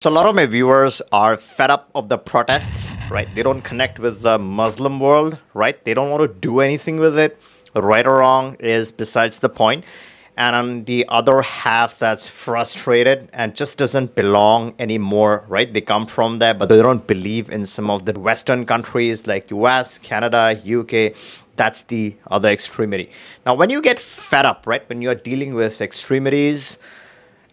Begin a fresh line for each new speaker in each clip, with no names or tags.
So a lot of my viewers are fed up of the protests, right? They don't connect with the Muslim world, right? They don't want to do anything with it. Right or wrong is besides the point. And on the other half that's frustrated and just doesn't belong anymore, right? They come from there, but they don't believe in some of the Western countries like US, Canada, UK. That's the other extremity. Now, when you get fed up, right? When you're dealing with extremities,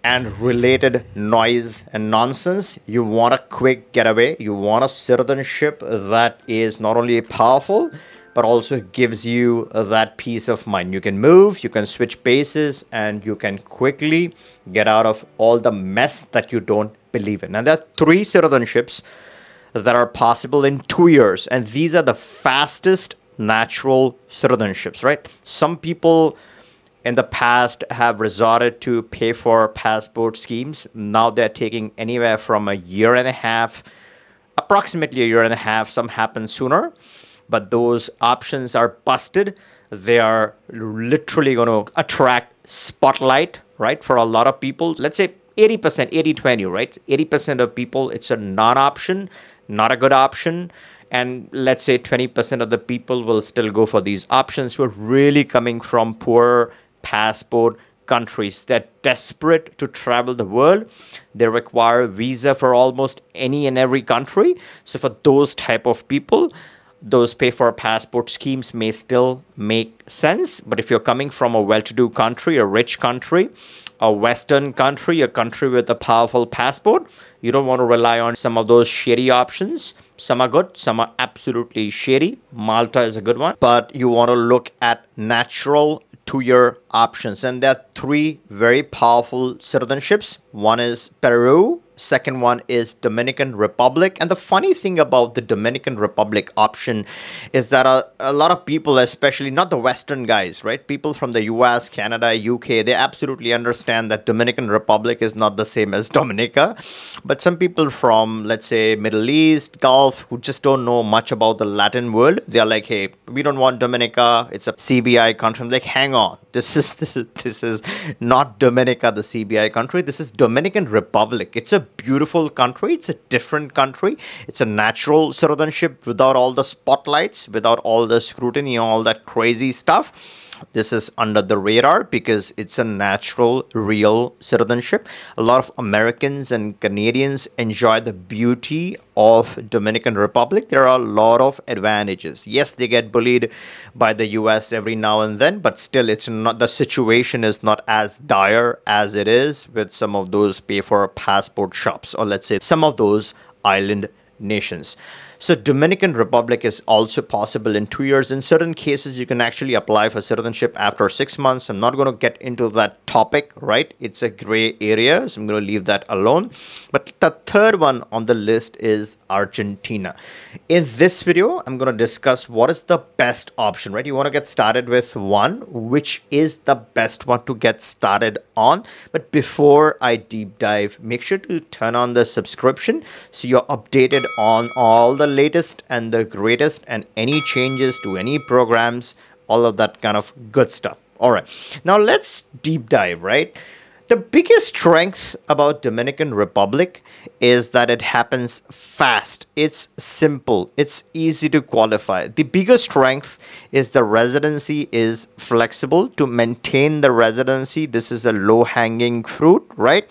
and related noise and nonsense, you want a quick getaway. You want a citizenship that is not only powerful but also gives you that peace of mind. You can move, you can switch bases, and you can quickly get out of all the mess that you don't believe in. And there are 3 citizenships that are possible in 2 years, and these are the fastest natural citizenships, right? Some people in the past have resorted to pay for passport schemes. Now they're taking anywhere from a year and a half, approximately a year and a half. Some happen sooner, but those options are busted. They are literally going to attract spotlight, right? For a lot of people, let's say 80%, 80-20, right? 80% of people, it's a non-option, not a good option. And let's say 20% of the people will still go for these options who are really coming from poor passport countries. They're desperate to travel the world. They require a visa for almost any and every country. So for those type of people, those pay for passport schemes may still make sense. But if you're coming from a well-to-do country, a rich country, a Western country, a country with a powerful passport, you don't want to rely on some of those shady options. Some are good, some are absolutely shady. Malta is a good one. But you want to look at natural 2-year options. And there are 3 very powerful citizenships. One is Peru. Second one is Dominican Republic. And the funny thing about the Dominican Republic option is that a lot of people, especially not the Western guys, right? People from the US, Canada, UK, they absolutely understand that Dominican Republic is not the same as Dominica. But some people from, let's say, Middle East, Gulf, who just don't know much about the Latin world, they're like, hey, we don't want Dominica. It's a CBI country. I'm like, hang on. This is not Dominica, the CBI country. This is Dominican Republic. It's a beautiful country. It's a different country. It's a natural citizenship without all the spotlights, without all the scrutiny, all that crazy stuff. This is under the radar because it's a natural, real citizenship. A lot of Americans and Canadians enjoy the beauty of Dominican Republic. There are a lot of advantages. Yes, they get bullied by the US every now and then, but still it's not, the situation is not as dire as it is with some of those pay for passport shops, or let's say some of those island nations. So Dominican Republic is also possible in 2 years. In certain cases, you can actually apply for citizenship after 6 months. I'm not going to get into that topic, right? It's a gray area, so I'm going to leave that alone. But the third one on the list is Argentina. In this video, I'm going to discuss what is the best option, right? You want to get started with one, which is the best one to get started on. But before I deep dive, make sure to turn on the subscription so you're updated on all the latest and the greatest and any changes to any programs, all of that kind of good stuff. All right, now let's deep dive, right? The biggest strength about Dominican Republic is that it happens fast. It's simple. It's easy to qualify. The biggest strength is the residency is flexible. To maintain the residency, this is a low-hanging fruit, right?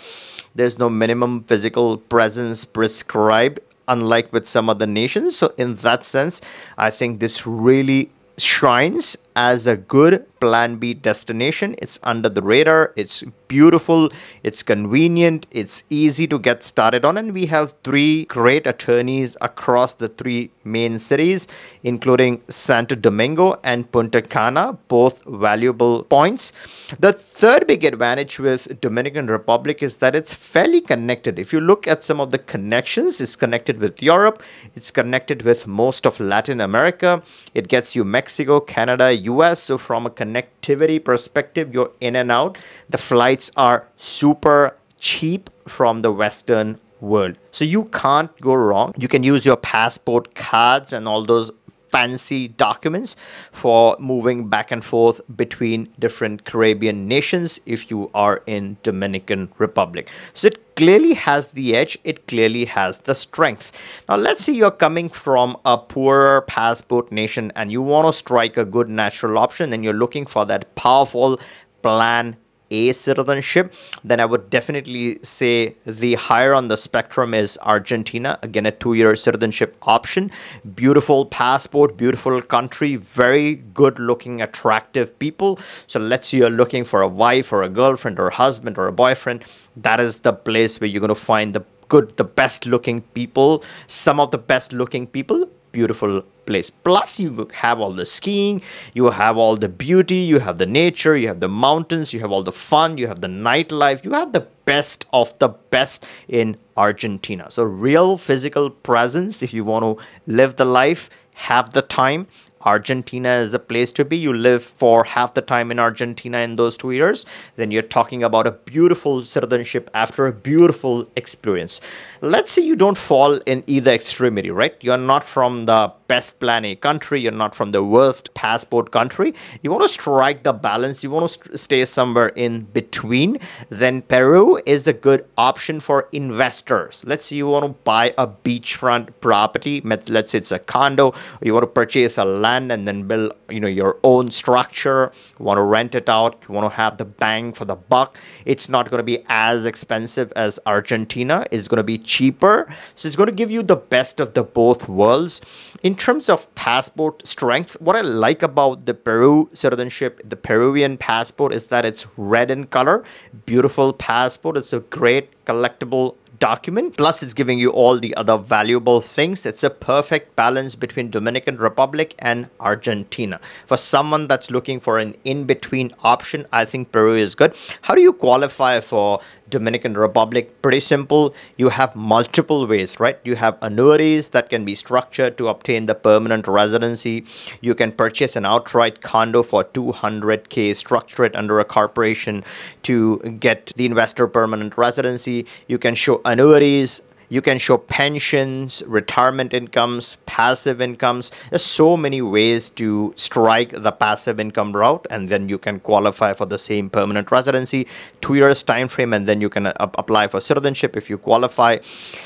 There's no minimum physical presence prescribed, unlike with some other nations. So in that sense, I think this really shines as a good plan B destination. It's under the radar. It's beautiful. It's convenient. It's easy to get started on. And we have 3 great attorneys across the 3 main cities, including Santo Domingo and Punta Cana, both valuable points. The third big advantage with Dominican Republic is that it's fairly connected. If you look at some of the connections, it's connected with Europe. It's connected with most of Latin America. It gets you Mexico, Canada, US. So from a connectivity perspective, you're in and out. The flights are super cheap from the Western world. So you can't go wrong. You can use your passport cards and all those fancy documents for moving back and forth between different Caribbean nations if you are in Dominican Republic. So it clearly has the edge, it clearly has the strengths. Now let's say you're coming from a poorer passport nation and you want to strike a good natural option and you're looking for that powerful plan A citizenship, then I would definitely say the higher on the spectrum is Argentina. Again, a 2-year citizenship option. Beautiful passport, beautiful country, very good looking, attractive people. So let's say you're looking for a wife or a girlfriend or a husband or a boyfriend. That is the place where you're going to find the best looking people, some of the best looking people. Beautiful place. Plus you have all the skiing, you have all the beauty, you have the nature, you have the mountains, you have all the fun, you have the nightlife, you have the best of the best in Argentina. So real physical presence, if you want to live the life, have the time, Argentina is a place to be. You live for half the time in Argentina in those 2 years, then you're talking about a beautiful citizenship after a beautiful experience. Let's say you don't fall in either extremity, right? You're not from the best plan A country, you're not from the worst passport country. You want to strike the balance, you want to stay somewhere in between, then Peru is a good option for investors. Let's say you want to buy a beachfront property, let's say it's a condo, or you want to purchase a land and then build your own structure. You want to rent it out, you want to have the bang for the buck. It's not going to be as expensive as Argentina, it's going to be cheaper, so it's going to give you the best of the both worlds. In terms of passport strength, what I like about the Peru citizenship, the Peruvian passport, is that it's red in color. Beautiful passport. It's a great collectible document, plus it's giving you all the other valuable things. It's a perfect balance between Dominican Republic and Argentina. For someone that's looking for an in-between option, I think Peru is good. How do you qualify for Dominican Republic? Pretty simple. You have multiple ways, right? You have annuities that can be structured to obtain the permanent residency. You can purchase an outright condo for $200K, structure it under a corporation to get the investor permanent residency. You can show annuities, you can show pensions, retirement incomes, passive incomes. There's so many ways to strike the passive income route, and then you can qualify for the same permanent residency, 2 years time frame, and then you can apply for citizenship if you qualify.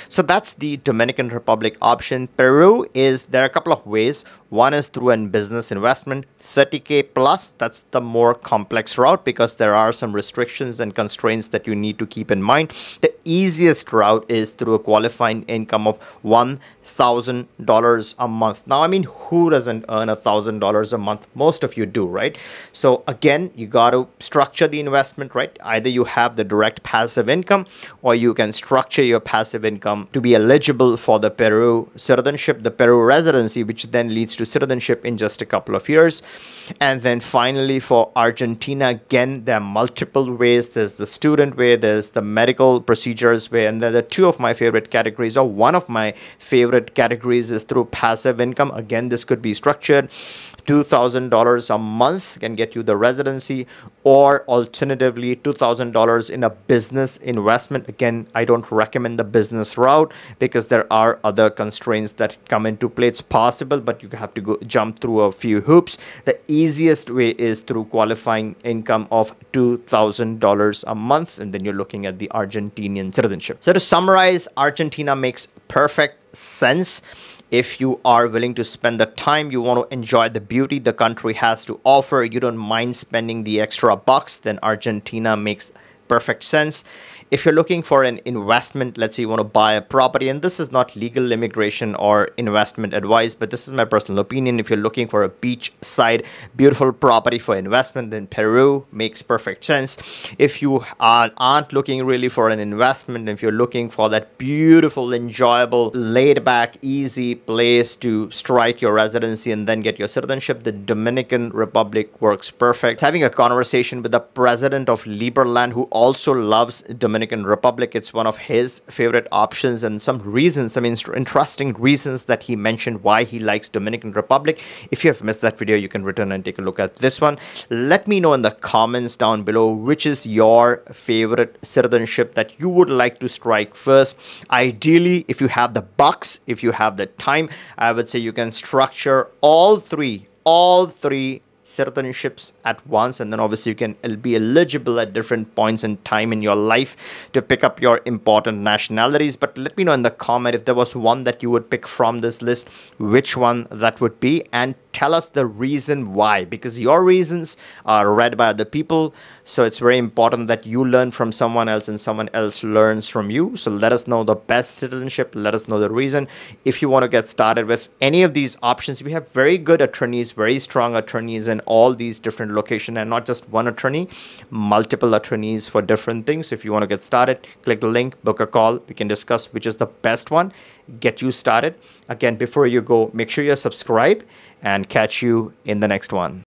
So that's the Dominican Republic option. Peru there are a couple of ways. One is through a business investment, 30K plus. That's the more complex route because there are some restrictions and constraints that you need to keep in mind. The easiest route is through a qualifying income of $1,000 a month. Now, I mean, who doesn't earn $1,000 a month? Most of you do, right? So again, you got to structure the investment, right? Either you have the direct passive income, or you can structure your passive income to be eligible for the Peru citizenship, the Peru residency, which then leads to citizenship in just a couple of years. And then finally for Argentina, again, there are multiple ways. There's the student way, there's the medical procedures way, and then the two of my favorite categories, or one of my favorite categories, is through passive income. Again, this could be structured. $2,000 a month can get you the residency, or alternatively $2,000 in a business investment. Again, I don't recommend the business route because there are other constraints that come into play. It's possible, but you have to jump through a few hoops. The easiest way is through qualifying income of $2,000 a month, and then you're looking at the Argentinian citizenship. So to summarize, Argentina makes perfect sense. If you are willing to spend the time, you want to enjoy the beauty the country has to offer, you don't mind spending the extra bucks, then Argentina makes perfect sense. If you're looking for an investment, let's say you want to buy a property, and this is not legal immigration or investment advice, but this is my personal opinion. If you're looking for a beachside, beautiful property for investment, then Peru makes perfect sense. If you aren't looking really for an investment, if you're looking for that beautiful, enjoyable, laid back, easy place to strike your residency and then get your citizenship, the Dominican Republic works perfect. Having a conversation with the president of Liberland, who also loves Dominican Dominican Republic. It's one of his favorite options, and some reasons, I mean, interesting reasons that he mentioned why he likes Dominican Republic. If you have missed that video, you can return and take a look at this one. Let me know in the comments down below which is your favorite citizenship that you would like to strike first. Ideally, if you have the bucks, if you have the time, I would say you can structure all three citizenships at once, and then obviously you can be eligible at different points in time in your life to pick up your important nationalities. But let me know in the comment if there was one that you would pick from this list, which one that would be, and tell us the reason why, because your reasons are read by other people. So it's very important that you learn from someone else and someone else learns from you. So let us know the best citizenship, let us know the reason. If you want to get started with any of these options, we have very good attorneys, very strong attorneys in all these different locations, and not just one attorney, multiple attorneys for different things. If you want to get started, click the link, book a call, we can discuss which is the best one, get you started. Again, before you go, make sure you're subscribed, and catch you in the next one.